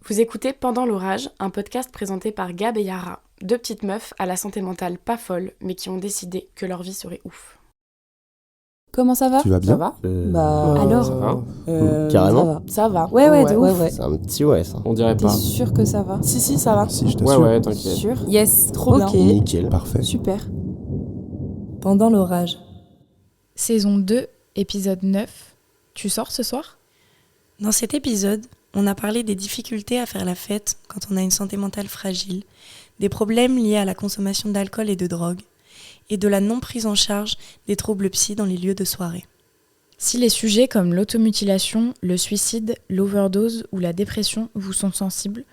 Vous écoutez Pendant l'orage, un podcast présenté par Gab et Yara, deux petites meufs à la santé mentale pas folle, mais qui ont décidé que leur vie serait ouf. Comment ça va? Tu vas bien? Ça va? Alors Ça va Carrément? Ça va. Ouais, de ouf. C'est un petit ouais ça. On dirait T'es pas. sûr que ça va? Si, ça va. Si, je t'assure. Ouais, t'inquiète. Sûr? Yes, trop Ok. bien. Nickel, parfait. Super. Pendant l'orage. Saison 2, épisode 9. Tu sors ce soir? Dans cet épisode, on a parlé des difficultés à faire la fête quand on a une santé mentale fragile, des problèmes liés à la consommation d'alcool et de drogue, et de la non prise en charge des troubles psy dans les lieux de soirée. Si les sujets comme l'automutilation, le suicide, l'overdose ou la dépression vous sont sensibles,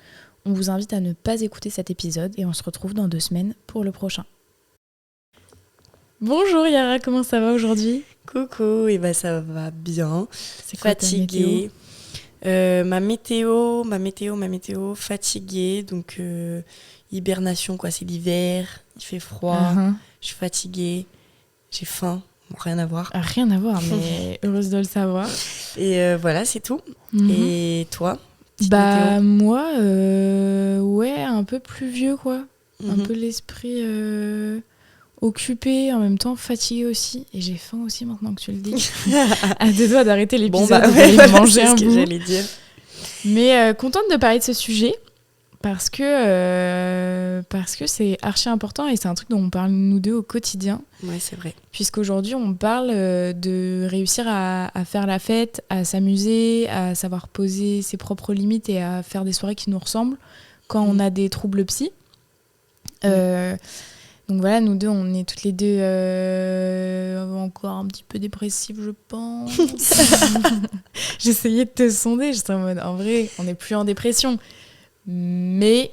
on vous invite à ne pas écouter cet épisode et on se retrouve dans 2 semaines pour le prochain. Bonjour Yara, comment ça va aujourd'hui? Coucou, et ça va bien. C'est quoi ta météo? Fatiguée. Ma météo, fatiguée, donc hibernation quoi, c'est l'hiver, il fait froid, je suis fatiguée, j'ai faim, bon, rien à voir. Rien à voir, mais heureuse de le savoir. Et voilà, c'est tout. Et toi? Bah moi, ouais, un peu pluvieux quoi, un Mhm. peu l'esprit occupé, en même temps fatigué aussi, et j'ai faim aussi maintenant que tu le dis. À 2 doigts d'arrêter l'épisode et d'aller manger c'est un ce que bout. j'allais dire. Mais contente de parler de ce sujet parce que c'est archi important et c'est un truc dont on parle nous deux au quotidien. Ouais, c'est vrai. Puisqu'aujourd'hui, on parle de réussir à faire la fête, à s'amuser, à savoir poser ses propres limites et à faire des soirées qui nous ressemblent quand on a des troubles psy. Donc voilà, nous deux, on est toutes les deux encore un petit peu dépressives, je pense. J'essayais de te sonder, j'étais en mode, en vrai, on n'est plus en dépression. Mais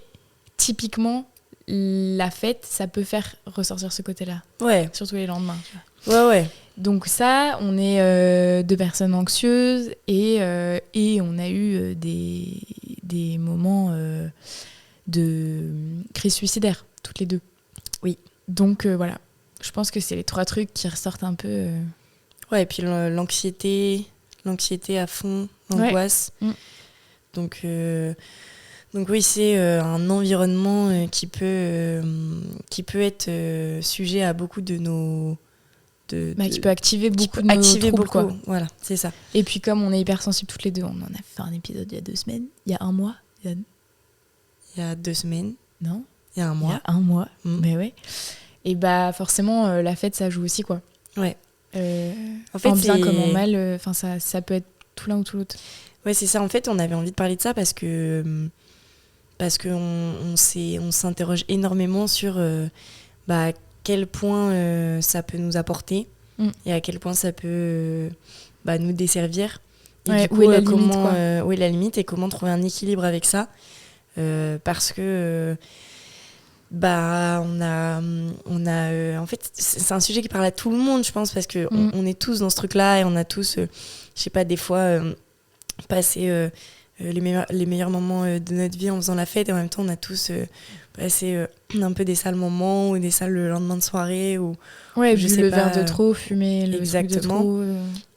typiquement, la fête, ça peut faire ressortir ce côté-là. Ouais, Surtout les lendemains. Tu vois. ouais. Donc ça, on est 2 personnes anxieuses et on a eu des moments de crise suicidaire, toutes les deux. Oui. Donc voilà, je pense que c'est les 3 trucs qui ressortent un peu. Ouais, et puis l'anxiété à fond, l'angoisse. Ouais. Donc oui, c'est un environnement qui peut être sujet à beaucoup de nos... Qui peut activer beaucoup de nos activer troubles, beaucoup, quoi. voilà, c'est ça. Et puis comme on est hypersensibles toutes les deux, on en a fait un épisode il y a 2 semaines, il y a 1 mois, Il y a 2 semaines, non, il y a un il y mois. a 1 mois, Mm. ouais. Et bah forcément, la fête, ça joue aussi, quoi. Ouais. En bien comme en mal, ça peut être tout l'un ou tout l'autre. Ouais, c'est ça. En fait, on avait envie de parler de ça parce que on s'interroge énormément sur à quel point ça peut nous apporter et à quel point ça peut nous desservir. Et Ouais, du coup, où est la limite, comment, quoi. où est la limite et comment trouver un équilibre avec ça. Parce que en fait, c'est un sujet qui parle à tout le monde, je pense, parce que on est tous dans ce truc-là et on a tous, je sais pas, des fois passé les meilleurs moments de notre vie en faisant la fête, et en même temps on a tous passé un peu des sales moments ou des sales le lendemain de soirée ou Ouais, je bu sais le pas, verre de trop, fumer le truc de exactement. trop.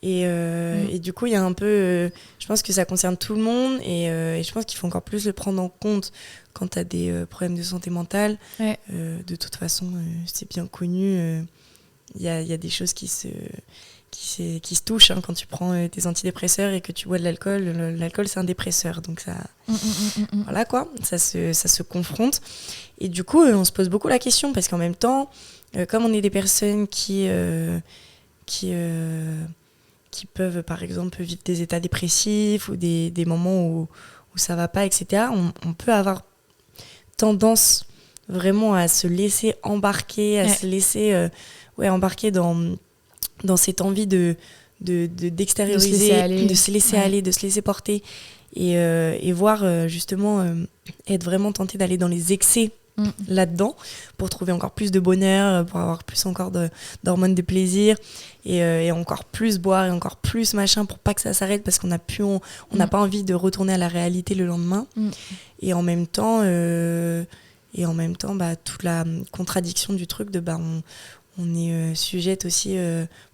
Et du coup il y a un peu je pense que ça concerne tout le monde et je pense qu'il faut encore plus le prendre en compte quand tu as des problèmes de santé mentale. Ouais. De toute façon c'est bien connu, il y a des choses qui se touchent quand tu prends des antidépresseurs et que tu bois de l'alcool. L'alcool, c'est un dépresseur, donc ça voilà quoi, ça se confronte. Et du coup on se pose beaucoup la question parce qu'en même temps comme on est des personnes qui peuvent par exemple vivre des états dépressifs ou des moments où ça va pas, etc., on peut avoir tendance vraiment à se laisser se laisser embarquer dans cette envie d'extérioriser, de se laisser aller, de se laisser porter et voir justement être vraiment tenté d'aller dans les excès là-dedans pour trouver encore plus de bonheur, pour avoir plus encore d'hormones de plaisir et encore plus boire et encore plus machin pour pas que ça s'arrête parce qu'on n'a pas envie de retourner à la réalité le lendemain. Et en même temps toute la contradiction du truc de on est sujette aussi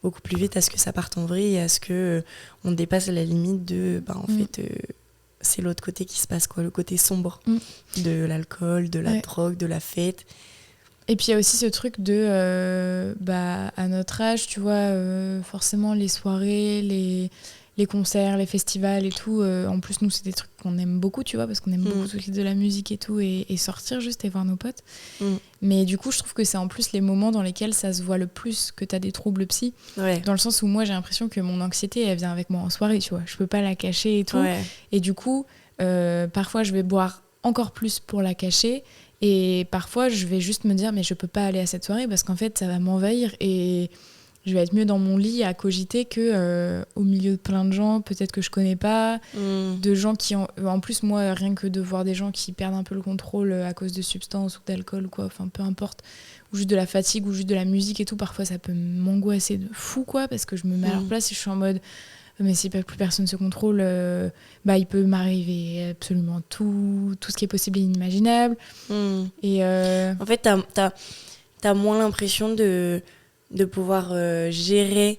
beaucoup plus vite à ce que ça parte en vrille et à ce que on dépasse la limite de fait c'est l'autre côté qui se passe, quoi, le côté sombre de l'alcool, de la drogue, de la fête. Et puis il y a aussi ce truc de, à notre âge, tu vois, forcément les soirées, les concerts, les festivals et tout. En plus, nous, c'est des trucs qu'on aime beaucoup, tu vois, parce qu'on aime beaucoup toutes les deux la musique et tout, et sortir juste et voir nos potes. Mais du coup, je trouve que c'est en plus les moments dans lesquels ça se voit le plus que t'as des troubles psy. Ouais. Dans le sens où moi, j'ai l'impression que mon anxiété, elle vient avec moi en soirée, tu vois. Je peux pas la cacher et tout. Ouais. Et du coup, parfois, je vais boire encore plus pour la cacher. Et parfois, je vais juste me dire, mais je peux pas aller à cette soirée parce qu'en fait, ça va m'envahir et je vais être mieux dans mon lit à cogiter que au milieu de plein de gens, peut-être que je connais pas, de gens qui ont... En plus, moi, rien que de voir des gens qui perdent un peu le contrôle à cause de substances ou d'alcool ou quoi, enfin, peu importe, ou juste de la fatigue ou juste de la musique et tout, parfois, ça peut m'angoisser de fou, quoi, parce que je me mets à leur place et je suis en mode... Mais si plus personne se contrôle, il peut m'arriver absolument tout ce qui est possible et inimaginable. Et en fait, t'as moins l'impression de pouvoir gérer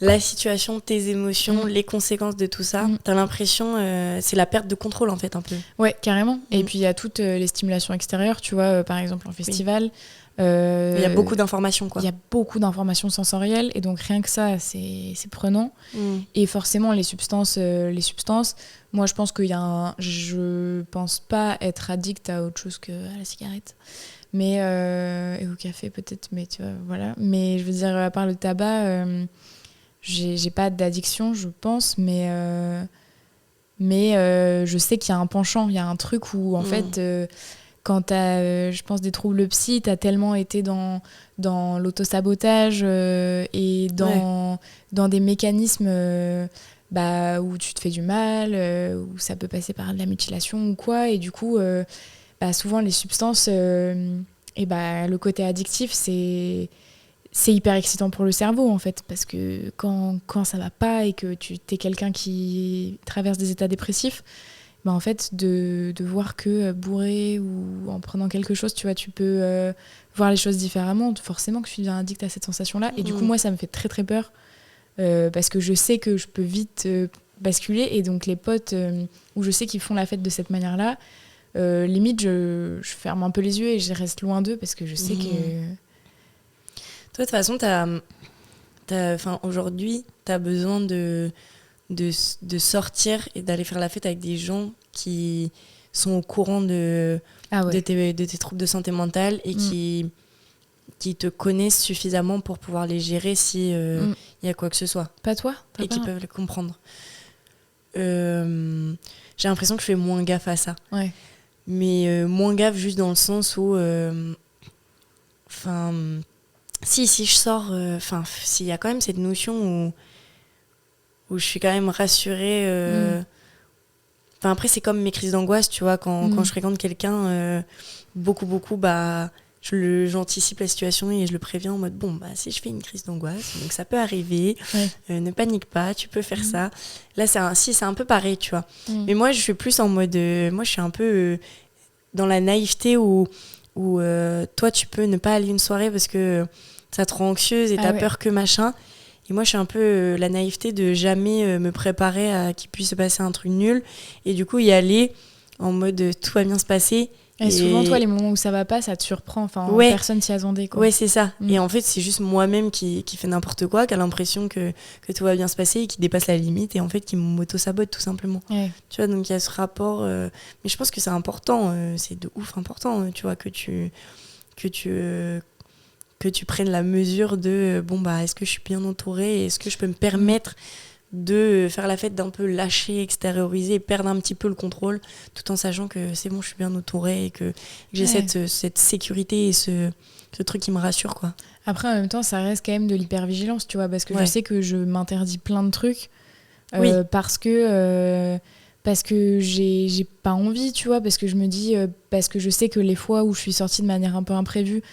la situation, tes émotions, les conséquences de tout ça. T'as l'impression, c'est la perte de contrôle en fait un peu. Ouais, carrément. Et puis il y a toutes les stimulations extérieures, tu vois, par exemple en festival. Il y a beaucoup d'informations, quoi. Il y a beaucoup d'informations sensorielles et donc rien que ça, c'est prenant. Et forcément, les substances, moi je pense je pense pas être addict à autre chose qu'à la cigarette. Mais, et au café peut-être, mais tu vois, voilà. Mais je veux dire, à part le tabac, j'ai pas d'addiction, je pense, mais je sais qu'il y a un penchant, il y a un truc où en fait... quand t'as, je pense, des troubles psy, t'as tellement été dans l'autosabotage et dans des mécanismes où tu te fais du mal, où ça peut passer par de la mutilation ou quoi. Et du coup, souvent, les substances, le côté addictif, c'est hyper excitant pour le cerveau, en fait. Parce que quand ça va pas et que tu es quelqu'un qui traverse des états dépressifs, en fait, de voir que bourré ou en prenant quelque chose, tu vois, tu peux voir les choses différemment. Forcément que je suis bien addict à cette sensation-là. Et du coup, moi, ça me fait très, très peur parce que je sais que je peux vite basculer. Et donc, les potes où je sais qu'ils font la fête de cette manière-là, limite, je ferme un peu les yeux et je reste loin d'eux parce que je sais que... Toi, de toute façon, aujourd'hui, t'as besoin de sortir et d'aller faire la fête avec des gens qui sont au courant de tes troubles de santé mentale et qui te connaissent suffisamment pour pouvoir les gérer si y a quoi que ce soit. Pas toi ? Et qui peuvent les comprendre. J'ai l'impression que je fais moins gaffe à ça. Ouais. Mais moins gaffe juste dans le sens où... si je sors... s'il y a quand même cette notion où je suis quand même rassurée. Après, c'est comme mes crises d'angoisse, tu vois, quand je fréquente quelqu'un, beaucoup, j'anticipe la situation et je le préviens en mode, si je fais une crise d'angoisse, donc ça peut arriver, ne panique pas, tu peux faire ça. Là, c'est un peu pareil, tu vois. Mais moi, je suis plus en mode, moi, je suis un peu dans la naïveté où toi, tu peux ne pas aller une soirée parce que ça te rend anxieuse et t'as peur que machin. Et moi, je suis un peu la naïveté de jamais me préparer à qu'il puisse se passer un truc nul. Et du coup, y aller en mode tout va bien se passer. Et souvent, toi, les moments où ça va pas, ça te surprend. Enfin, personne s'y attendait, quoi. Ouais, c'est ça. Et en fait, c'est juste moi-même qui fait n'importe quoi, qui a l'impression que tout va bien se passer et qui dépasse la limite et en fait, qui m'auto-sabote tout simplement. Ouais. Tu vois, donc il y a ce rapport. Mais je pense que c'est important. C'est de ouf important, tu vois, que tu prennes la mesure de est-ce que je suis bien entourée, est-ce que je peux me permettre de faire la fête d'un peu lâcher, extérioriser et perdre un petit peu le contrôle tout en sachant que c'est bon, je suis bien entourée et que j'ai cette sécurité et ce truc qui me rassure, quoi. Après, en même temps, ça reste quand même de l'hypervigilance, tu vois, parce que je sais que je m'interdis plein de trucs parce que j'ai pas envie, tu vois, parce que je me dis, parce que je sais que les fois où je suis sortie de manière un peu imprévue,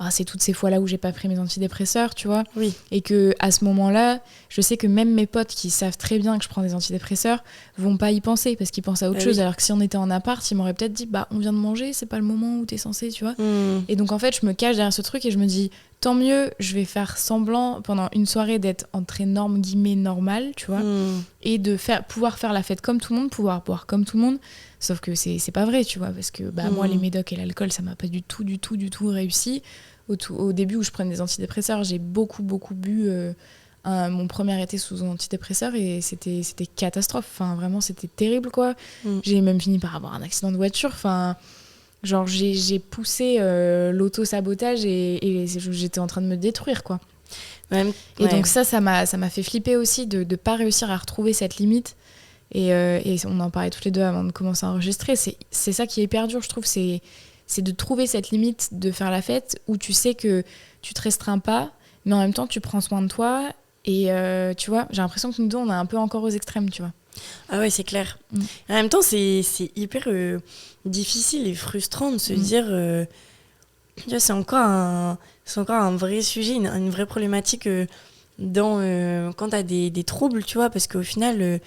c'est toutes ces fois-là où j'ai pas pris mes antidépresseurs, tu vois. Oui. Et que à ce moment-là, je sais que même mes potes qui savent très bien que je prends des antidépresseurs vont pas y penser parce qu'ils pensent à autre chose. Alors que si on était en appart, ils m'auraient peut-être dit on vient de manger, c'est pas le moment où t'es censé, tu vois. Et donc en fait, je me cache derrière ce truc et je me dis tant mieux, je vais faire semblant pendant une soirée d'être entre énormes guillemets normale, tu vois, et de pouvoir faire la fête comme tout le monde, pouvoir boire comme tout le monde. Sauf que c'est pas vrai, tu vois, parce que moi, les médocs et l'alcool, ça m'a pas du tout réussi. Au début où je prenais des antidépresseurs, j'ai beaucoup bu mon premier été sous antidépresseur et c'était catastrophe. Enfin, vraiment, c'était terrible, quoi. J'ai même fini par avoir un accident de voiture. Enfin, genre, j'ai poussé l'auto-sabotage et j'étais en train de me détruire, quoi. Et donc ça m'a fait flipper aussi de pas réussir à retrouver cette limite. Et on en parlait toutes les deux avant de commencer à enregistrer. C'est ça qui est hyper dur, je trouve. C'est de trouver cette limite de faire la fête où tu sais que tu te restreins pas, mais en même temps, tu prends soin de toi. Et tu vois, j'ai l'impression que nous deux, on est un peu encore aux extrêmes, tu vois. Ah ouais, c'est clair. En même temps, c'est hyper difficile et frustrant de se dire... tu vois, c'est encore un vrai sujet, une vraie problématique quand t'as des troubles, tu vois, parce qu'au final...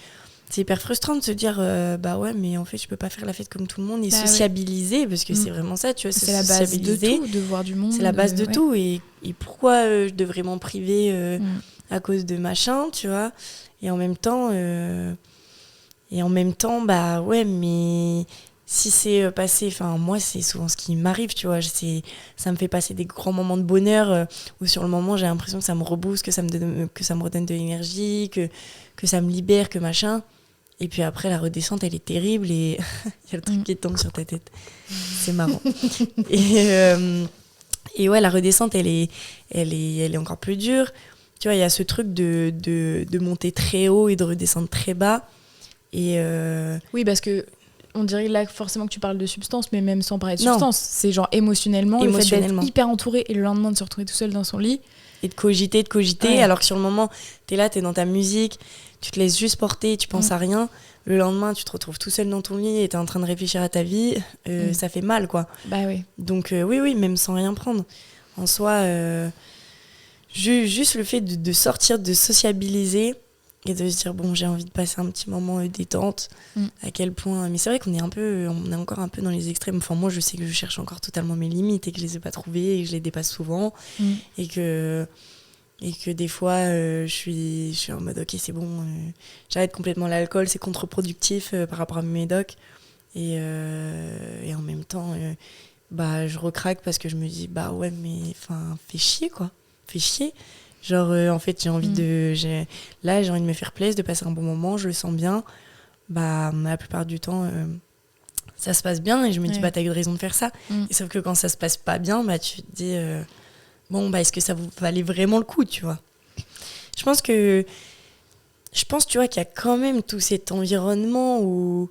c'est hyper frustrant de se dire bah ouais, mais en fait je peux pas faire la fête comme tout le monde et sociabiliser parce que c'est vraiment ça, tu vois, c'est la base de tout, de voir du monde, c'est la base de tout et pourquoi je devrais m'en priver à cause de machin, tu vois, et en même temps bah ouais, mais si c'est passé, enfin moi c'est souvent ce qui m'arrive, tu vois, ça me fait passer des grands moments de bonheur où sur le moment j'ai l'impression que ça me rebooste, que ça me redonne de l'énergie, que ça me libère, que machin. Et puis après, la redescente, elle est terrible et il y a le truc qui tombe sur ta tête. C'est marrant. Et ouais, la redescente, elle est encore plus dure. Tu vois, il y a ce truc de monter très haut et de redescendre très bas. Et oui, parce que on dirait là forcément que tu parles de substance, mais même sans parler de substance. C'est genre émotionnellement, le fait d'être hyper entouré et le lendemain de se retrouver tout seul dans son lit. Et de cogiter, alors que sur le moment, t'es là, t'es dans ta musique, tu te laisses juste porter, tu penses à rien. Le lendemain, tu te retrouves tout seul dans ton lit et t'es en train de réfléchir à ta vie, ça fait mal, quoi. Bah oui. Donc oui, même sans rien prendre. En soi, juste le fait de sortir, de sociabiliser et de se dire, bon, j'ai envie de passer un petit moment détente, à quel point... Mais c'est vrai qu'on est encore un peu dans les extrêmes. Enfin, moi, je sais que je cherche encore totalement mes limites et que je les ai pas trouvées et que je les dépasse souvent. Et que des fois, je suis en mode, ok, c'est bon, j'arrête complètement l'alcool, c'est contre-productif par rapport à mes médocs. Et en même temps, bah, je recraque parce que je me dis, bah ouais, mais fais chier, quoi. Fais chier. Genre, en fait, j'ai envie de me faire plaisir, de passer un bon moment, je le sens bien. Bah, la plupart du temps, ça se passe bien et je me dis, bah, t'as eu raison de faire ça. Et sauf que quand ça se passe pas bien, bah, tu te dis, bon, bah, est-ce que ça vous valait vraiment le coup, tu vois ? Je pense, tu vois, qu'il y a quand même tout cet environnement où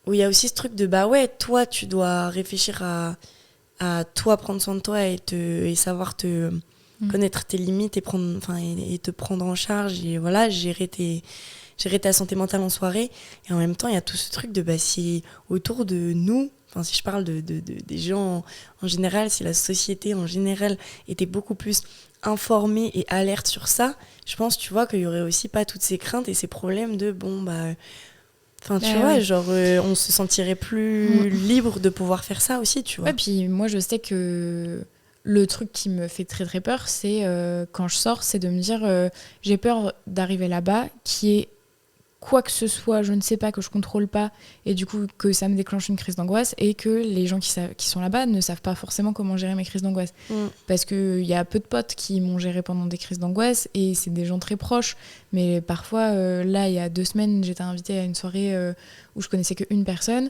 il y a aussi ce truc de, bah ouais, toi, tu dois réfléchir à toi, prendre soin de toi et savoir te... connaître tes limites et te prendre en charge et voilà, gérer ta santé mentale en soirée. Et en même temps, il y a tout ce truc de si autour de nous, si je parle des gens en général, si la société en général était beaucoup plus informée et alerte sur ça, je pense, tu vois, qu'il y aurait aussi pas toutes ces craintes et ces problèmes de tu vois, genre on se sentirait plus libre de pouvoir faire ça aussi, tu vois. Ouais, puis moi je sais que le truc qui me fait très très peur, c'est quand je sors, c'est de me dire j'ai peur d'arriver là-bas, qu'il y ait quoi que ce soit, je ne sais pas, que je contrôle pas, et du coup que ça me déclenche une crise d'angoisse, et que les gens qui sont là-bas ne savent pas forcément comment gérer mes crises d'angoisse. Parce qu'il y a peu de potes qui m'ont géré pendant des crises d'angoisse, et c'est des gens très proches, mais parfois, là, il y a 2 semaines, j'étais invitée à une soirée où je connaissais qu'une personne,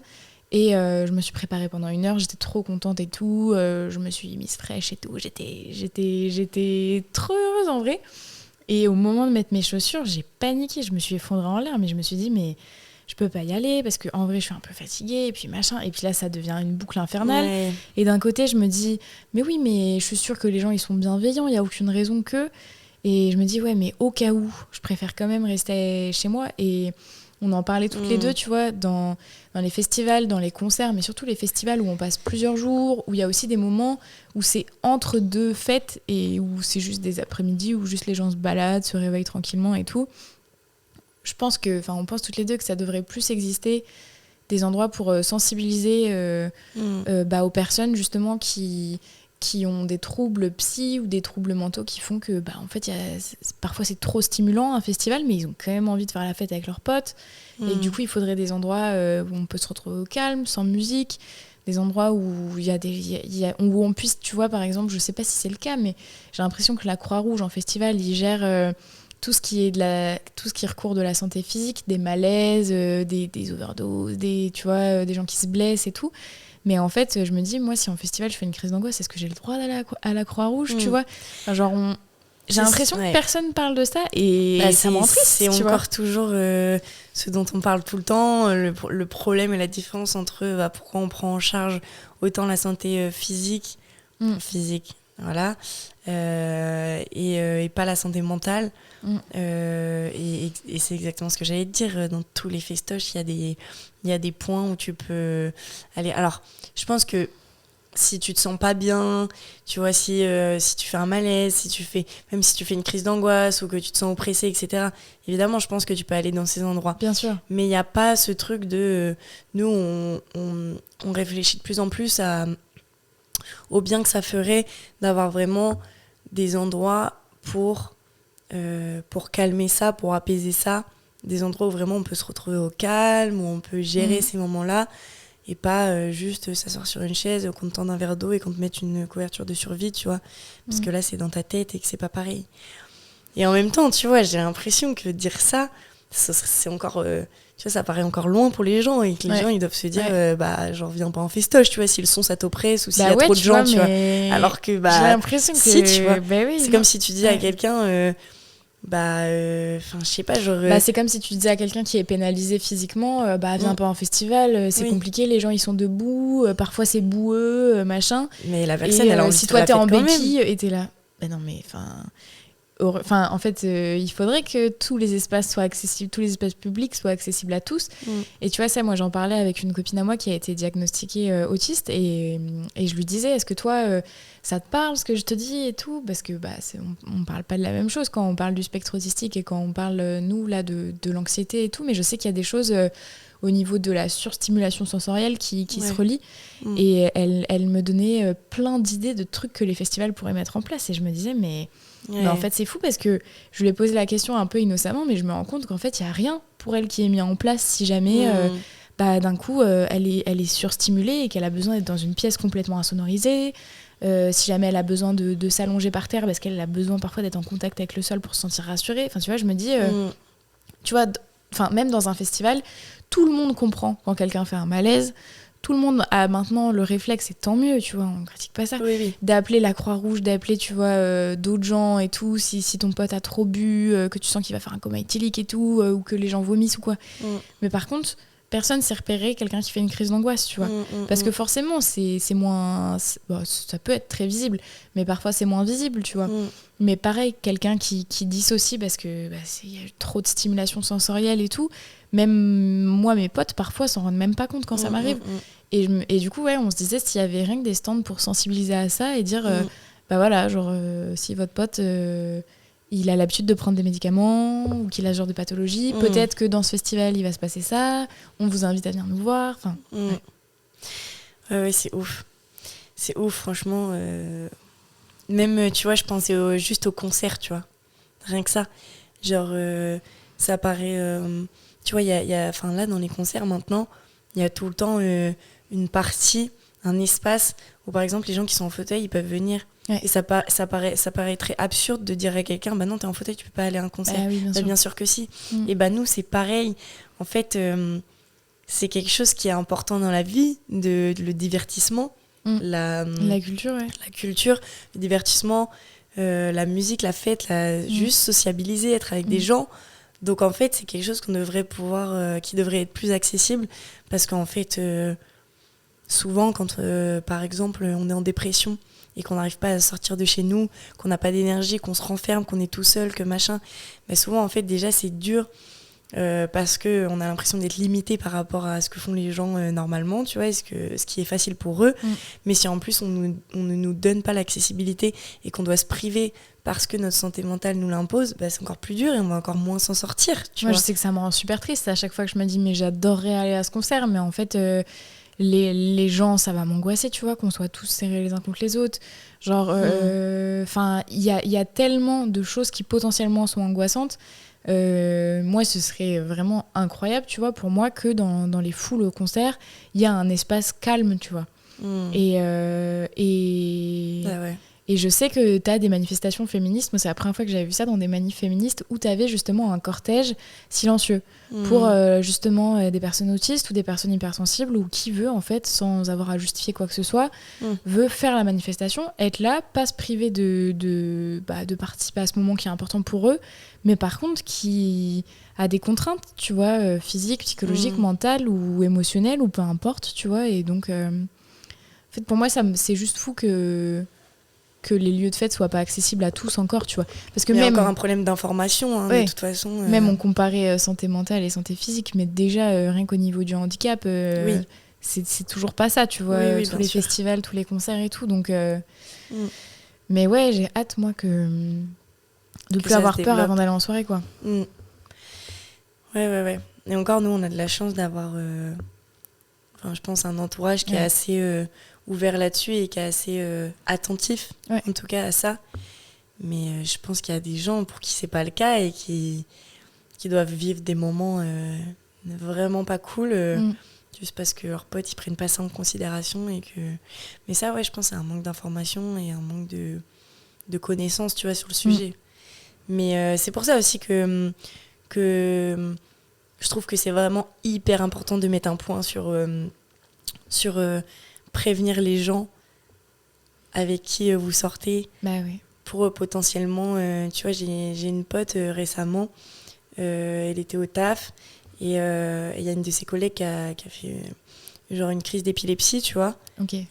et je me suis préparée pendant 1 heure, j'étais trop contente et tout, je me suis mise fraîche et tout, j'étais trop heureuse en vrai. Et au moment de mettre mes chaussures, j'ai paniqué, je me suis effondrée en l'air, mais je me suis dit, mais je peux pas y aller parce qu'en vrai, je suis un peu fatiguée, et puis machin, et puis là, ça devient une boucle infernale. Ouais. Et d'un côté, je me dis, mais oui, mais je suis sûre que les gens, ils sont bienveillants, il n'y a aucune raison que... Et je me dis, ouais, mais au cas où, je préfère quand même rester chez moi. Et on en parlait toutes les deux, tu vois, dans les festivals, dans les concerts, mais surtout les festivals où on passe plusieurs jours, où il y a aussi des moments où c'est entre 2 fêtes et où c'est juste des après-midi, où juste les gens se baladent, se réveillent tranquillement et tout. Je pense on pense toutes les deux que ça devrait plus exister des endroits pour sensibiliser aux personnes justement qui qui ont des troubles psy ou des troubles mentaux qui font que en fait parfois c'est trop stimulant un festival, mais ils ont quand même envie de faire la fête avec leurs potes. Et du coup il faudrait des endroits où on peut se retrouver au calme, sans musique, des endroits où où on puisse, tu vois, par exemple, je sais pas si c'est le cas, mais j'ai l'impression que la Croix-Rouge en festival, ils gèrent tout ce qui recourt de la santé physique, des malaises, des overdoses, tu vois, des gens qui se blessent et tout. Mais en fait, je me dis, moi, si en festival je fais une crise d'angoisse, est-ce que j'ai le droit d'aller à la Croix-Rouge, tu vois? Enfin, genre, j'ai l'impression que personne parle de ça et ça m'entriste. C'est encore toujours ce dont on parle tout le temps, le problème et la différence entre pourquoi on prend en charge autant la santé physique, voilà, et pas la santé mentale. Et c'est exactement ce que j'allais te dire. Dans tous les festoches, il y a des points où tu peux aller. Alors, je pense que si tu te sens pas bien, tu vois, si tu fais un malaise, même si tu fais une crise d'angoisse ou que tu te sens oppressé, etc., évidemment, je pense que tu peux aller dans ces endroits. Bien sûr. Mais il n'y a pas ce truc de... nous, on réfléchit de plus en plus au bien que ça ferait d'avoir vraiment des endroits pour calmer ça, pour apaiser ça, des endroits où vraiment on peut se retrouver au calme, où on peut gérer ces moments-là, et pas juste s'asseoir sur une chaise, qu'on te tende un verre d'eau et qu'on te mette une couverture de survie, tu vois, parce que là c'est dans ta tête et que c'est pas pareil. Et en même temps, tu vois, j'ai l'impression que dire ça c'est encore... tu vois, ça paraît encore loin pour les gens et que les gens ils doivent se dire j'en reviens pas en festoche, tu vois, si le son ça t'oppresse ou s'il y a trop de gens, tu vois. Alors que j'ai l'impression que si, tu vois, oui, c'est comme si tu dis à quelqu'un je sais pas, genre c'est comme si tu disais à quelqu'un qui est pénalisé physiquement viens pas en festival, c'est compliqué, les gens ils sont debout, parfois c'est boueux, machin, mais la personne elle a envie si toi t'es en béquille et t'es là non mais en fait, il faudrait que tous les espaces soient accessibles, tous les espaces publics soient accessibles à tous. Et tu vois, ça, moi, j'en parlais avec une copine à moi qui a été diagnostiquée autiste et je lui disais, est-ce que toi, ça te parle ce que je te dis et tout? Parce que on parle pas de la même chose quand on parle du spectre autistique et quand on parle, nous, là, de l'anxiété et tout. Mais je sais qu'il y a des choses au niveau de la surstimulation sensorielle qui se relient. Et elle me donnait plein d'idées de trucs que les festivals pourraient mettre en place. Et je me disais, mais en fait, c'est fou parce que je lui ai posé la question un peu innocemment, mais je me rends compte qu'en fait, il n'y a rien pour elle qui est mis en place si jamais d'un coup, elle est surstimulée et qu'elle a besoin d'être dans une pièce complètement insonorisée. Si jamais elle a besoin de s'allonger par terre parce qu'elle a besoin parfois d'être en contact avec le sol pour se sentir rassurée. Enfin, tu vois, je me dis, tu vois, même dans un festival, tout le monde comprend quand quelqu'un fait un malaise. Tout le monde a maintenant le réflexe, et tant mieux, tu vois, on critique pas ça. Oui. D'appeler la Croix-Rouge, d'appeler, tu vois, d'autres gens et tout, si ton pote a trop bu, que tu sens qu'il va faire un coma éthylique et tout, ou que les gens vomissent ou quoi. Mais par contre, personne s'est repéré quelqu'un qui fait une crise d'angoisse, tu vois. Parce que forcément, c'est moins... ça peut être très visible, mais parfois c'est moins visible, tu vois. Mais pareil, quelqu'un qui dissocie parce que y a eu trop de stimulation sensorielle et tout, même moi, mes potes, parfois, s'en rendent même pas compte quand ça m'arrive. Et du coup, on se disait, s'il y avait rien que des stands pour sensibiliser à ça et dire, voilà, genre, si votre pote... il a l'habitude de prendre des médicaments ou qu'il a ce genre de pathologie. Peut-être que dans ce festival, il va se passer ça. On vous invite à venir nous voir. Enfin, ouais, c'est ouf. C'est ouf, franchement. Même, tu vois, je pensais juste au concert, tu vois. Rien que ça. Genre, ça paraît... tu vois, là, dans les concerts, maintenant, il y a tout le temps une partie, un espace où, par exemple, les gens qui sont en fauteuil, ils peuvent venir. Ouais. Et ça paraît très absurde de dire à quelqu'un non, t'es en fauteuil, tu peux pas aller à un concert. Oui, bien sûr que si. Et nous c'est pareil en fait. C'est quelque chose qui est important dans la vie, le divertissement, la culture, la culture, le divertissement, la musique, la fête, juste sociabiliser, être avec des gens. Donc en fait c'est quelque chose qu'on devrait pouvoir qui devrait être plus accessible, parce qu'en fait souvent quand par exemple on est en dépression et qu'on n'arrive pas à sortir de chez nous, qu'on n'a pas d'énergie, qu'on se renferme, qu'on est tout seul, que machin, mais souvent en fait déjà c'est dur parce qu'on a l'impression d'être limité par rapport à ce que font les gens normalement, tu vois, ce qui est facile pour eux. Mais si en plus on ne nous donne pas l'accessibilité et qu'on doit se priver parce que notre santé mentale nous l'impose, c'est encore plus dur et on va encore moins s'en sortir, tu vois. Je sais que ça me rend super triste à chaque fois que je me dis mais j'adorerais aller à ce concert, mais en fait les gens, ça va m'angoisser, tu vois, qu'on soit tous serrés les uns contre les autres. Genre, il y a tellement de choses qui potentiellement sont angoissantes. Moi, ce serait vraiment incroyable, tu vois, pour moi, que dans les foules au concert, il y a un espace calme, tu vois. Et je sais que tu as des manifestations féministes. Moi, c'est la première fois que j'avais vu ça dans des manifs féministes où tu avais justement un cortège silencieux pour justement des personnes autistes ou des personnes hypersensibles ou qui veut, en fait, sans avoir à justifier quoi que ce soit, veut faire la manifestation, être là, pas se priver de participer à ce moment qui est important pour eux, mais par contre qui a des contraintes, tu vois, physiques, psychologiques, mentales ou émotionnelles ou peu importe, tu vois. Et donc, en fait, pour moi, c'est juste fou que les lieux de fête soient pas accessibles à tous encore, tu vois. Parce que il y a même encore un problème d'information, de toute façon. Même on comparait santé mentale et santé physique, mais déjà, rien qu'au niveau du handicap, c'est toujours pas ça, tu vois. Tous les festivals, tous les concerts et tout. Donc, mais ouais, j'ai hâte, moi, de plus avoir peur avant d'aller en soirée, quoi. Ouais. Et encore, nous, on a de la chance d'avoir, je pense, un entourage qui est assez ouvert là-dessus et qui est assez attentif, en tout cas, à ça. Mais je pense qu'il y a des gens pour qui c'est pas le cas et qui doivent vivre des moments vraiment pas cool, juste parce que leurs potes, ils prennent pas ça en considération. Mais ça, je pense que c'est un manque d'information et un manque de connaissances, tu vois, sur le sujet. Mais c'est pour ça aussi que je trouve que c'est vraiment hyper important de mettre un point sur prévenir les gens avec qui vous sortez. Pour potentiellement, tu vois, j'ai une pote récemment, elle était au taf et il y a une de ses collègues qui a fait genre une crise d'épilepsie, tu vois.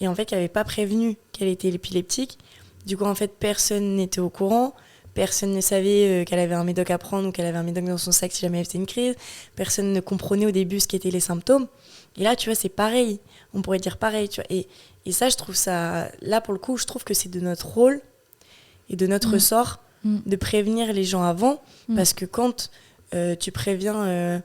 Et en fait, qui n'avait pas prévenu qu'elle était épileptique. Du coup, en fait, personne n'était au courant. Personne ne savait qu'elle avait un médoc à prendre ou qu'elle avait un médoc dans son sac si jamais elle faisait une crise. Personne ne comprenait au début ce qu'étaient les symptômes. Et là, tu vois, c'est pareil. On pourrait dire pareil, tu vois. Et ça, je trouve ça... Là, pour le coup, je trouve que c'est de notre rôle et de notre ressort de prévenir les gens avant. Parce que quand tu préviens...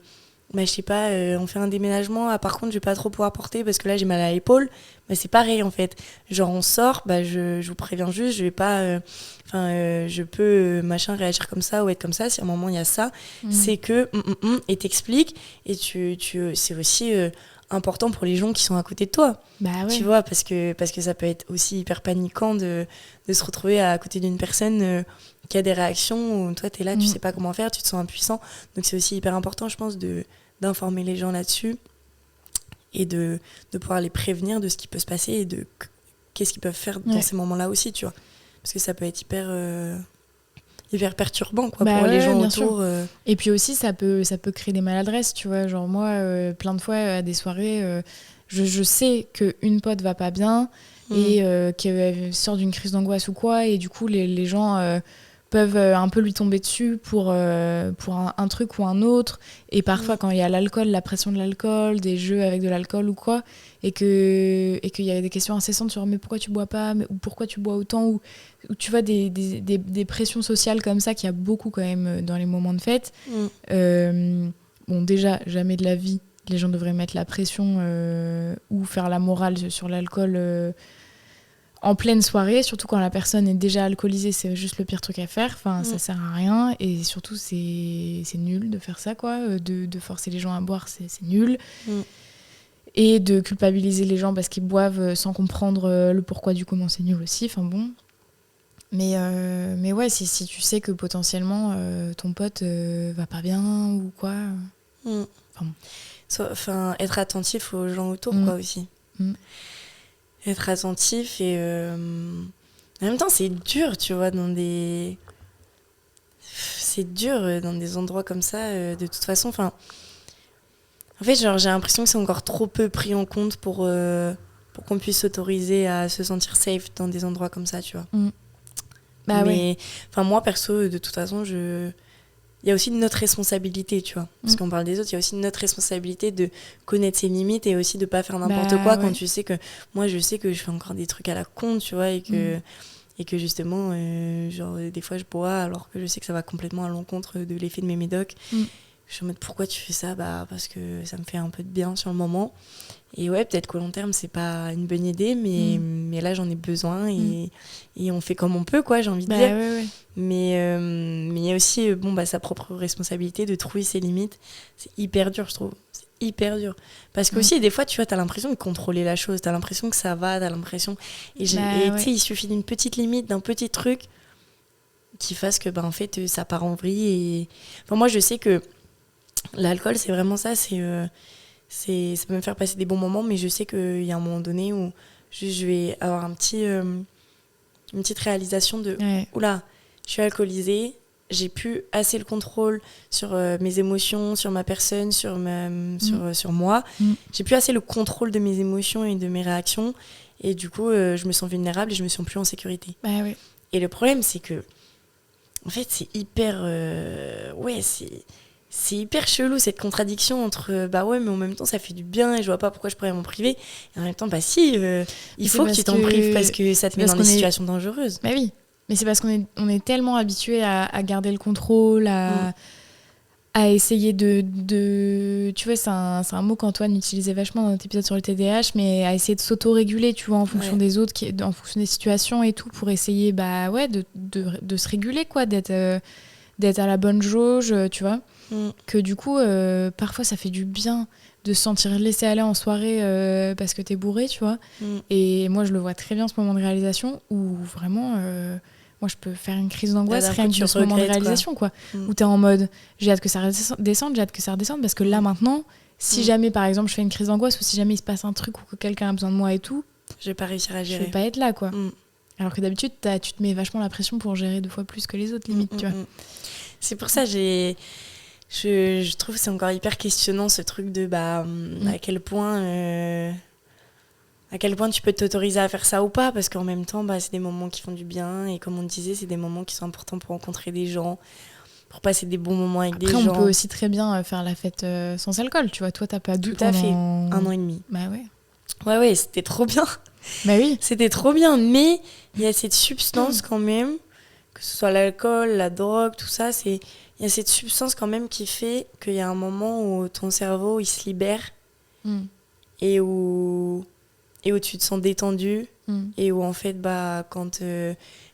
je sais pas, on fait un déménagement, par contre je vais pas trop pouvoir porter parce que là j'ai mal à l'épaule, c'est pareil en fait, genre on sort, je vous préviens juste, je vais pas je peux réagir comme ça ou être comme ça, si à un moment il y a ça, c'est que et t'expliques, et c'est aussi important pour les gens qui sont à côté de toi, tu vois, parce que ça peut être aussi hyper paniquant de se retrouver à côté d'une personne qui a des réactions où toi t'es là, tu sais pas comment faire, tu te sens impuissant. Donc c'est aussi hyper important, je pense, d'informer les gens là-dessus et de pouvoir les prévenir de ce qui peut se passer et de qu'est-ce qu'ils peuvent faire dans ces moments-là aussi, tu vois. Parce que ça peut être hyper perturbant pour les gens autour. Et puis aussi ça peut créer des maladresses, tu vois. Genre moi, plein de fois à des soirées, je sais qu'une pote va pas bien et qu'elle sort d'une crise d'angoisse ou quoi, et du coup les gens peuvent un peu lui tomber dessus pour un truc ou un autre, et parfois quand il y a l'alcool, la pression de l'alcool, des jeux avec de l'alcool ou quoi, et qu'il y a des questions incessantes sur mais pourquoi tu bois pas, ou pourquoi tu bois autant, ou tu vois des pressions sociales comme ça qu'il y a beaucoup quand même dans les moments de fête. Bon, déjà jamais de la vie les gens devraient mettre la pression ou faire la morale sur l'alcool en pleine soirée, surtout quand la personne est déjà alcoolisée, c'est juste le pire truc à faire. Enfin, ça sert à rien, et surtout c'est nul de faire ça, quoi. De forcer les gens à boire, c'est nul. Et de culpabiliser les gens parce qu'ils boivent sans comprendre le pourquoi du comment, c'est nul aussi. Enfin bon. Mais ouais, si tu sais que potentiellement ton pote va pas bien ou quoi. Être attentif aux gens autour, quoi, aussi. Être attentif, et en même temps c'est dur, tu vois, c'est dur dans des endroits comme ça, de toute façon. En fait, genre, j'ai l'impression que c'est encore trop peu pris en compte pour qu'on puisse s'autoriser à se sentir safe dans des endroits comme ça, tu vois. Mais moi perso, de toute façon, il y a aussi notre responsabilité, tu vois. Parce qu'on parle des autres, il y a aussi notre responsabilité de connaître ses limites et aussi de pas faire n'importe quoi quand tu sais que... Moi, je sais que je fais encore des trucs à la con, tu vois, et que justement, genre, des fois, je bois alors que je sais que ça va complètement à l'encontre de l'effet de mes médocs. Je suis en mode, pourquoi tu fais ça? Parce que ça me fait un peu de bien sur le moment. Et ouais, peut-être qu'au long terme, c'est pas une bonne idée, mais là, j'en ai besoin et on fait comme on peut, quoi, j'ai envie de dire. Ouais. Mais il y a aussi sa propre responsabilité de trouver ses limites. C'est hyper dur, je trouve. C'est hyper dur. Parce que aussi, des fois, tu vois, t'as l'impression de contrôler la chose, t'as l'impression que ça va, t'as l'impression... Et tu sais, il suffit d'une petite limite, d'un petit truc qui fasse que, en fait, ça part en vrille. Et... Enfin, moi, je sais que l'alcool, c'est vraiment ça, ça peut me faire passer des bons moments, mais je sais qu'il y a un moment donné où je vais avoir une petite réalisation de oula, je suis alcoolisée, j'ai plus assez le contrôle sur mes émotions, sur ma personne, sur moi. J'ai plus assez le contrôle de mes émotions et de mes réactions, et du coup je me sens vulnérable et je me sens plus en sécurité. Et le problème, c'est que en fait c'est hyper c'est hyper chelou, cette contradiction entre mais en même temps ça fait du bien et je vois pas pourquoi je pourrais m'en priver, et en même temps il faut que tu t'en prives parce que ça te met dans des situations dangereuses. Oui, mais c'est parce qu'on est tellement habitué à garder le contrôle, à essayer de tu vois, c'est un mot qu'Antoine utilisait vachement dans notre épisode sur le TDAH, mais à essayer de s'auto-réguler, tu vois, en fonction des autres, en fonction des situations et tout, pour essayer de se réguler, quoi, d'être à la bonne jauge, tu vois. Que du coup parfois ça fait du bien de se sentir laissé aller en soirée parce que t'es bourré, tu vois. Et moi je le vois très bien, ce moment de réalisation où vraiment moi je peux faire une crise d'angoisse rien que de ce moment de réalisation, quoi. Où t'es en mode j'ai hâte que ça redescende, parce que là maintenant si jamais par exemple je fais une crise d'angoisse ou si jamais il se passe un truc ou que quelqu'un a besoin de moi et tout, je vais pas réussir à gérer, je vais pas être là, quoi. Alors que d'habitude tu te mets vachement la pression pour gérer 2 fois plus que les autres, limite, tu vois. C'est pour ça je trouve que c'est encore hyper questionnant, ce truc de à quel point tu peux t'autoriser à faire ça ou pas, parce qu'en même temps c'est des moments qui font du bien, et comme on disait, c'est des moments qui sont importants pour rencontrer des gens, pour passer des bons moments avec des gens. Après on peut aussi très bien faire la fête sans alcool, tu vois. Toi t'as pas bu tout à fait 1 an et demi. Ouais, c'était trop bien. Oui, c'était trop bien, mais il y a cette substance quand même, que ce soit l'alcool, la drogue, tout ça, il y a cette substance quand même qui fait qu'il y a un moment où ton cerveau il se libère et où tu te sens détendu et où en fait quand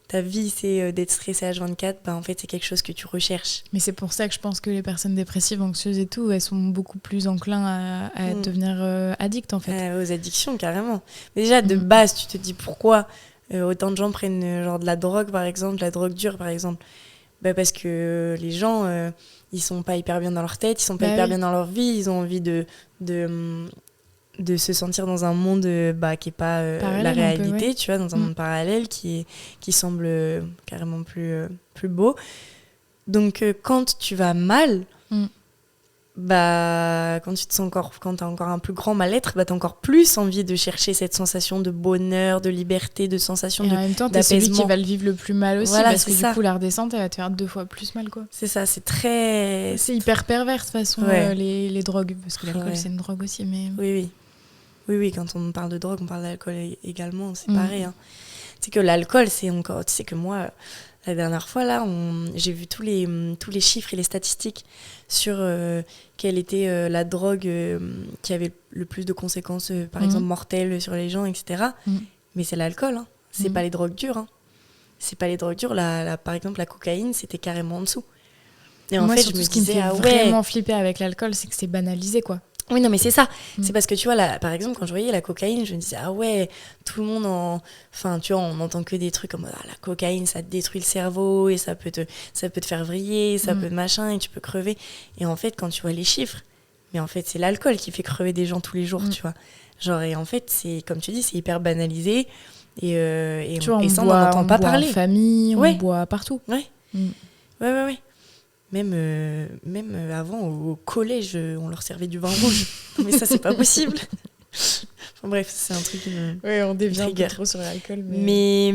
ta vie c'est d'être stressée H24, en fait c'est quelque chose que tu recherches. Mais c'est pour ça que je pense que les personnes dépressives, anxieuses et tout, elles sont beaucoup plus enclins à devenir addictes, en fait. Aux addictions, carrément. Mais déjà de base tu te dis pourquoi autant de gens prennent genre de la drogue, par exemple, de la drogue dure par exemple. Parce que les gens ils sont pas hyper bien dans leur tête, ils sont pas hyper bien dans leur vie, ils ont envie de se sentir dans un monde qui est pas la réalité, tu vois, dans un monde parallèle qui semble carrément plus beau. Donc quand tu vas mal, quand tu te sens quand t'as encore un plus grand mal-être, t'as encore plus envie de chercher cette sensation de bonheur, de liberté, de sensation d'apaisement. Et en même temps, t'es celui qui va le vivre le plus mal aussi, parce que ça. Du coup, la redescente, elle va te faire 2 fois plus mal, quoi. C'est ça, c'est hyper pervers, de toute façon, les drogues, parce que l'alcool, c'est une drogue aussi, mais... Oui, quand on parle de drogue, on parle d'alcool également, c'est pareil. Hein. Tu sais que l'alcool, c'est encore... Tu sais que moi, la dernière fois, là, j'ai vu tous les chiffres et les statistiques sur quelle était la drogue qui avait le plus de conséquences, par exemple, mortelles sur les gens, etc. Mais c'est l'alcool, hein. C'est pas les drogues dures. Hein. C'est pas les drogues dures. Par exemple, la cocaïne, c'était carrément en dessous. Et en fait, je me disais, ce qui me fait vraiment flipper avec l'alcool, c'est que c'est banalisé, quoi. Oui, non, mais c'est ça. C'est parce que, tu vois, par exemple, quand je voyais la cocaïne, je me disais, tout le monde Enfin, tu vois, on n'entend que des trucs comme la cocaïne, ça te détruit le cerveau, et ça peut te faire vriller, ça peut machin, et tu peux crever. Et en fait, quand tu vois les chiffres, mais en fait, c'est l'alcool qui fait crever des gens tous les jours, tu vois. Genre, et en fait, c'est, comme tu dis, c'est hyper banalisé. Et ça, on n'en entend pas parler. En famille, on boit partout. Ouais. Même avant, au collège, on leur servait du vin rouge. Mais ça, c'est pas possible. Enfin, bref, c'est un truc qui me... Ouais, on devient un peu trop sur l'alcool. Mais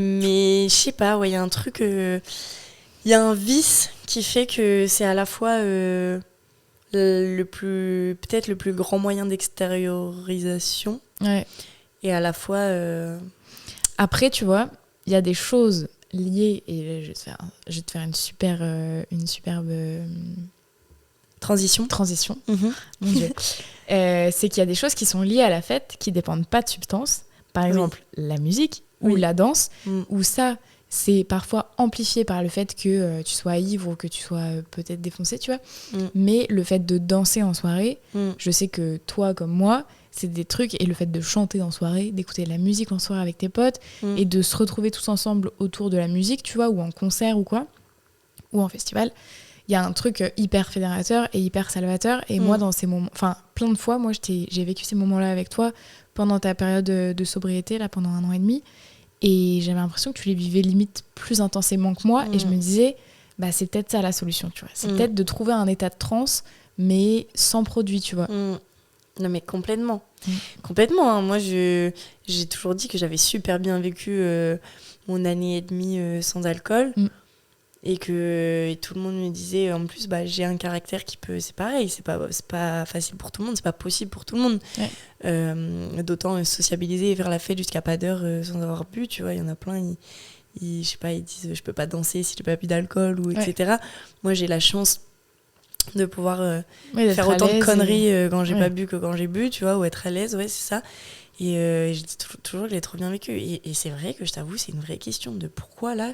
je sais pas, il y a un truc... Il y a un vice qui fait que c'est à la fois peut-être le plus grand moyen d'extériorisation. Ouais. Et à la fois... Après, tu vois, il y a des choses... lié, et je vais te faire une superbe Transition. Mon Dieu. C'est qu'il y a des choses qui sont liées à la fête qui dépendent pas de substance. Par exemple, la musique ou la danse, où ça, c'est parfois amplifié par le fait que tu sois ivre ou que tu sois peut-être défoncé, tu vois. Mais le fait de danser en soirée, je sais que toi comme moi, c'est des trucs, et le fait de chanter en soirée, d'écouter de la musique en soirée avec tes potes, et de se retrouver tous ensemble autour de la musique, tu vois, ou en concert ou quoi, ou en festival, il y a un truc hyper fédérateur et hyper salvateur. Et moi, dans ces moments, enfin, plein de fois, moi, j'ai vécu ces moments-là avec toi pendant ta période de sobriété, là, pendant 1 an et demi. Et j'avais l'impression que tu les vivais limite plus intensément que moi. Et je me disais, bah, c'est peut-être ça la solution, tu vois. C'est peut-être de trouver un état de transe, mais sans produit, tu vois. Non, mais complètement. Complètement. Hein. Moi, j'ai toujours dit que j'avais super bien vécu mon année et demie sans alcool. Et que tout le monde me disait, en plus, bah, j'ai un caractère qui peut... C'est pareil, c'est pas facile pour tout le monde, c'est pas possible pour tout le monde. D'autant sociabiliser et faire la fête jusqu'à pas d'heure sans avoir bu, tu vois. Il y en a plein, je sais pas, ils disent, je peux pas danser si j'ai pas bu d'alcool, ou etc. Moi, j'ai la chance de pouvoir faire autant de conneries quand j'ai pas bu que quand j'ai bu, tu vois, ou être à l'aise, c'est ça. Et je dis toujours que je l'ai trop bien vécu. Et c'est vrai que je t'avoue, c'est une vraie question de pourquoi là...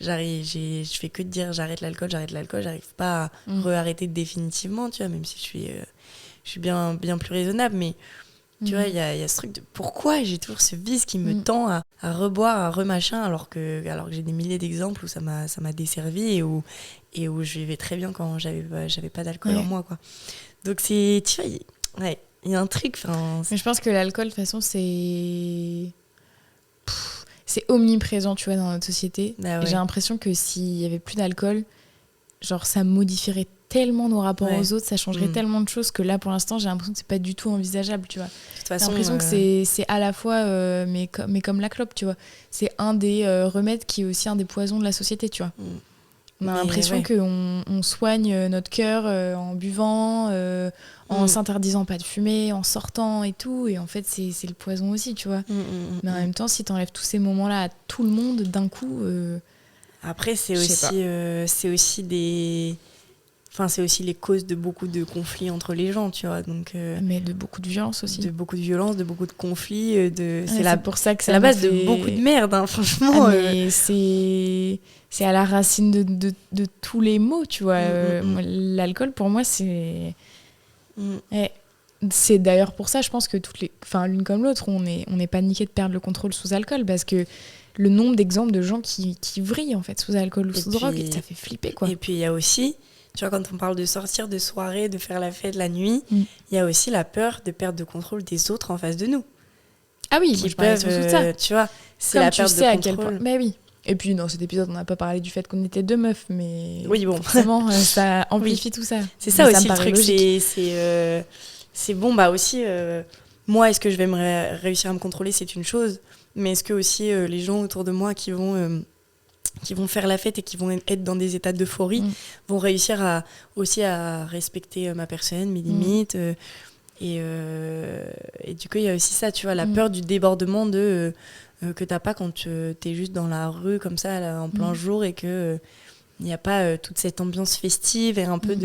je fais que de dire j'arrête l'alcool, j'arrive pas à re-arrêter définitivement, tu vois, même si je suis bien plus raisonnable, mais tu vois, il y a ce truc de pourquoi j'ai toujours ce vice qui me tend à reboire, à remachin, alors que j'ai des milliers d'exemples où ça m'a desservi et où je vivais très bien quand j'avais pas d'alcool en moi, quoi. Donc c'est, tu vois, il y a un truc, mais je pense que l'alcool, de toute façon, c'est omniprésent, tu vois, dans notre société. Ah ouais. Et j'ai l'impression que s'il y avait plus d'alcool, genre ça modifierait tellement nos rapports aux autres, ça changerait tellement de choses que là, pour l'instant, j'ai l'impression que c'est pas du tout envisageable, tu vois. De toute façon, j'ai l'impression que c'est à la fois, mais comme la clope, tu vois. C'est un des remèdes qui est aussi un des poisons de la société, tu vois. On a l'impression qu'on soigne notre cœur en buvant, en s'interdisant pas de fumer, en sortant et tout. Et en fait, c'est le poison aussi, tu vois. Mais en même temps, si t'enlèves tous ces moments-là à tout le monde d'un coup... Après, c'est aussi les causes de beaucoup de conflits entre les gens, tu vois. Donc, mais de beaucoup de violence aussi. De beaucoup de violence, de beaucoup de conflits. Pour ça que c'est la base de beaucoup de merde, hein, franchement. Mais c'est à la racine de tous les maux, tu vois. L'alcool, pour moi, c'est... C'est d'ailleurs pour ça, je pense que l'une comme l'autre, on est paniqué de perdre le contrôle sous alcool, parce que le nombre d'exemples de gens qui vrillent, en fait, sous alcool ou sous drogue, ça fait flipper, quoi. Et puis, il y a aussi... Tu vois, quand on parle de sortir de soirée, de faire la fête la nuit, il y a aussi la peur de perdre de contrôle des autres en face de nous. Ah oui, qui je parlais surtout de ça. Tu vois, c'est comme la tu perte sais de à contrôle. quel point. Mais oui. Et puis dans cet épisode, on n'a pas parlé du fait qu'on était 2 meufs, mais oui, bon, forcément, ça amplifie tout ça. C'est ça mais aussi ça le truc. C'est bon, bah aussi. Moi, est-ce que je vais réussir à me contrôler, c'est une chose. Mais est-ce que aussi les gens autour de moi qui vont faire la fête et qui vont être dans des états d'euphorie vont réussir aussi à respecter ma personne, mes limites. Et du coup, il y a aussi ça, tu vois, la peur du débordement que t'as pas quand t'es juste dans la rue comme ça, là, en plein jour, et que il n'y a pas toute cette ambiance festive et un peu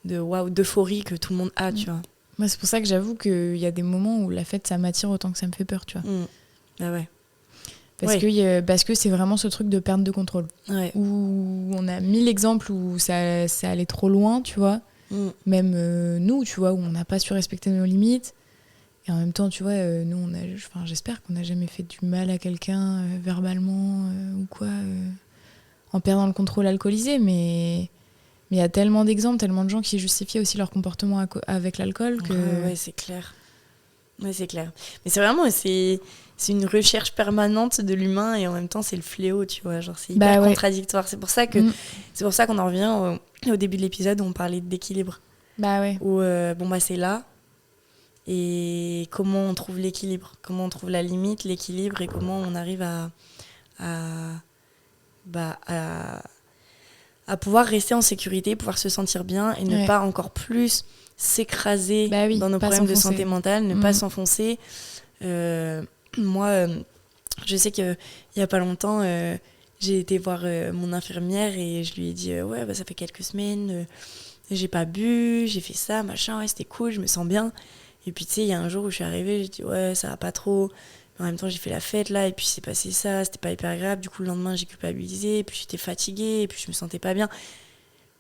d'euphorie que tout le monde a, tu vois. Moi, c'est pour ça que j'avoue qu'il y a des moments où la fête, ça m'attire autant que ça me fait peur, tu vois. Ah ouais. Parce que c'est vraiment ce truc de perte de contrôle. Où on a 1000 exemples où ça allait trop loin, tu vois. Même nous, tu vois, où on n'a pas su respecter nos limites. Et en même temps, tu vois, nous, j'espère qu'on n'a jamais fait du mal à quelqu'un verbalement ou quoi, en perdant le contrôle alcoolisé. Mais il y a tellement d'exemples, tellement de gens qui justifient aussi leur comportement avec l'alcool que... Ouais, c'est clair. Ouais, c'est clair. Mais c'est vraiment... C'est une recherche permanente de l'humain et en même temps, c'est le fléau, tu vois. Genre, c'est hyper contradictoire. C'est pour ça qu'on en revient au début de l'épisode où on parlait d'équilibre. Bah ouais. Où, c'est là. Et comment on trouve l'équilibre, comment on trouve la limite, l'équilibre, et comment on arrive à pouvoir rester en sécurité, pouvoir se sentir bien et ne pas encore plus s'écraser dans nos problèmes de santé mentale, ne pas s'enfoncer. Moi, je sais qu'il n'y a pas longtemps, j'ai été voir mon infirmière et je lui ai dit ça fait quelques semaines, j'ai pas bu, j'ai fait ça, machin, ouais, c'était cool, je me sens bien. Et puis tu sais, il y a un jour où je suis arrivée, j'ai dit ouais, ça va pas trop. Mais en même temps, j'ai fait la fête là, et puis c'est passé ça, c'était pas hyper agréable. Du coup, le lendemain, j'ai culpabilisé, et puis j'étais fatiguée, et puis je me sentais pas bien.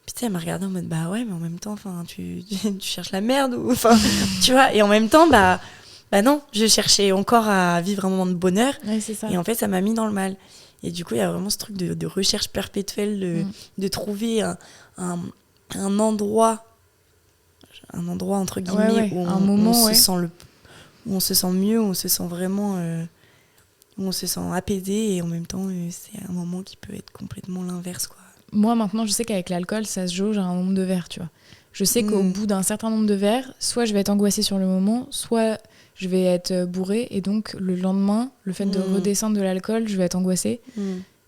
Puis tu sais, elle m'a regardée en mode bah ouais, mais en même temps, tu cherches la merde, ou enfin, tu vois. Et en même temps, bah non, je cherchais encore à vivre un moment de bonheur. Ouais, c'est ça. Et en fait, ça m'a mis dans le mal. Et du coup, il y a vraiment ce truc de recherche perpétuelle, de trouver un endroit entre guillemets, où un moment, où on se sent mieux, où on se sent vraiment où on se sent apaisé, et en même temps c'est un moment qui peut être complètement l'inverse, quoi. Moi, maintenant, je sais qu'avec l'alcool, ça se jauge à un nombre de verres, tu vois. Je sais qu'au bout d'un certain nombre de verres, soit je vais être angoissée sur le moment, soit je vais être bourrée, et donc le lendemain, le fait de redescendre de l'alcool, je vais être angoissée.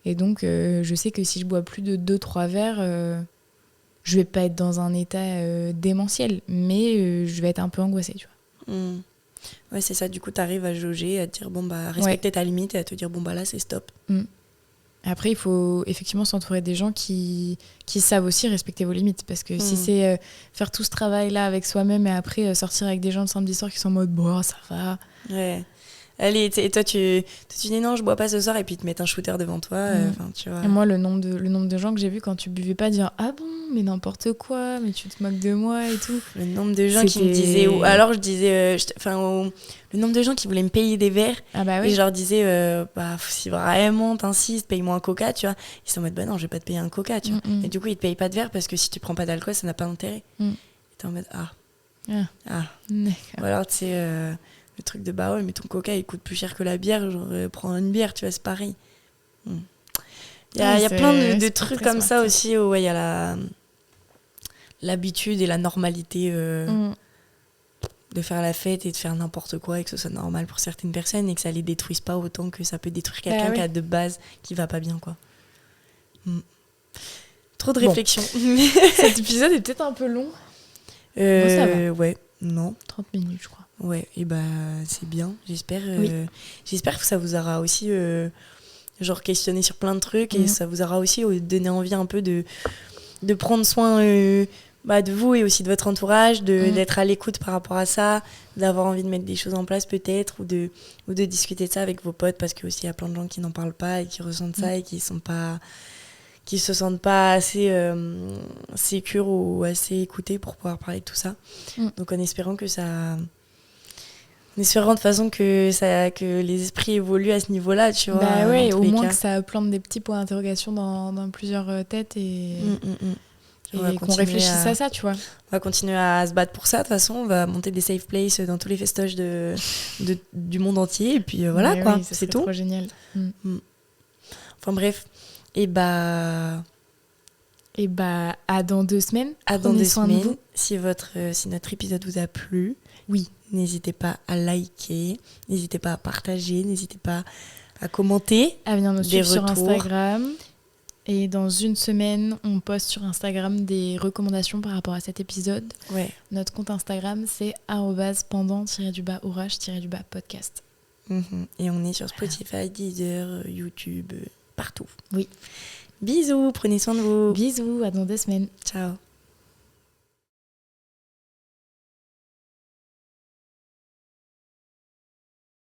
Et donc, je sais que si je bois plus de 2-3 verres, je vais pas être dans un état démentiel, mais je vais être un peu angoissée, tu vois. Ouais, c'est ça. Du coup, t'arrives à jauger, à te dire, bon, bah, respecter ta limite, et à te dire, bon, bah, là, c'est stop. Après, il faut effectivement s'entourer des gens qui savent aussi respecter vos limites. Parce que si c'est faire tout ce travail-là avec soi-même, et après sortir avec des gens le samedi soir qui sont en mode, bon, ça va. Ouais. Allez, et toi, tu dis non, je bois pas ce soir, et puis ils te mettent un shooter devant toi. Tu vois. Et moi, le nombre de gens que j'ai vu quand tu buvais pas dire ah bon, mais n'importe quoi, mais tu te moques de moi et tout. Le nombre de gens qui me disaient, ou alors je disais, le nombre de gens qui voulaient me payer des verres, et je leur disais, bah, si vraiment t'insistes, paye-moi un coca, tu vois. Ils sont en mode, bah non, je vais pas te payer un coca, tu vois. Et du coup, ils te payent pas de verre parce que si tu prends pas d'alcool, ça n'a pas d'intérêt. Et t'es en mode, ou alors, tu sais, le truc de bah ouais, mais ton coca il coûte plus cher que la bière, genre prends une bière, tu vois, c'est pareil. Il y a plein de trucs comme ça aussi, où il y a l'habitude et la normalité de faire la fête et de faire n'importe quoi, et que ce soit normal pour certaines personnes, et que ça les détruise pas autant que ça peut détruire quelqu'un qui a de base qui va pas bien, quoi. Trop de réflexion. Cet épisode est peut-être un peu long. Moi, ça va. Ouais, non. 30 minutes, je crois. Ouais, et bah c'est bien, j'espère. J'espère que ça vous aura aussi genre questionné sur plein de trucs, et ça vous aura aussi donné envie un peu de prendre soin de vous, et aussi de votre entourage, d'être à l'écoute par rapport à ça, d'avoir envie de mettre des choses en place peut-être, ou de discuter de ça avec vos potes, parce que aussi il y a plein de gens qui n'en parlent pas et qui ressentent ça, et qui se sentent pas assez sécures ou assez écoutés pour pouvoir parler de tout ça. Donc en espérant que ça... En espérant de toute façon que les esprits évoluent à ce niveau-là, tu vois. Bah ouais, au moins que ça plante des petits points d'interrogation dans plusieurs têtes, et qu'on réfléchisse à ça, tu vois. On va continuer à se battre pour ça, de toute façon. On va monter des safe places dans tous les festoches du monde entier, et puis voilà, quoi. Oui, c'est tout. C'est trop génial. Enfin bref, et bah, à dans 2 semaines. À dans 2 semaines. De vous. Si notre épisode vous a plu, oui, n'hésitez pas à liker, n'hésitez pas à partager, n'hésitez pas à commenter, à venir nous suivre sur Instagram. Et dans 1 semaine, on poste sur Instagram des recommandations par rapport à cet épisode. Ouais. Notre compte Instagram, c'est @pendant_podcast. Et on est sur Spotify, Deezer, YouTube, partout. Oui. Bisous, prenez soin de vous. Bisous, à dans 2 semaines. Ciao.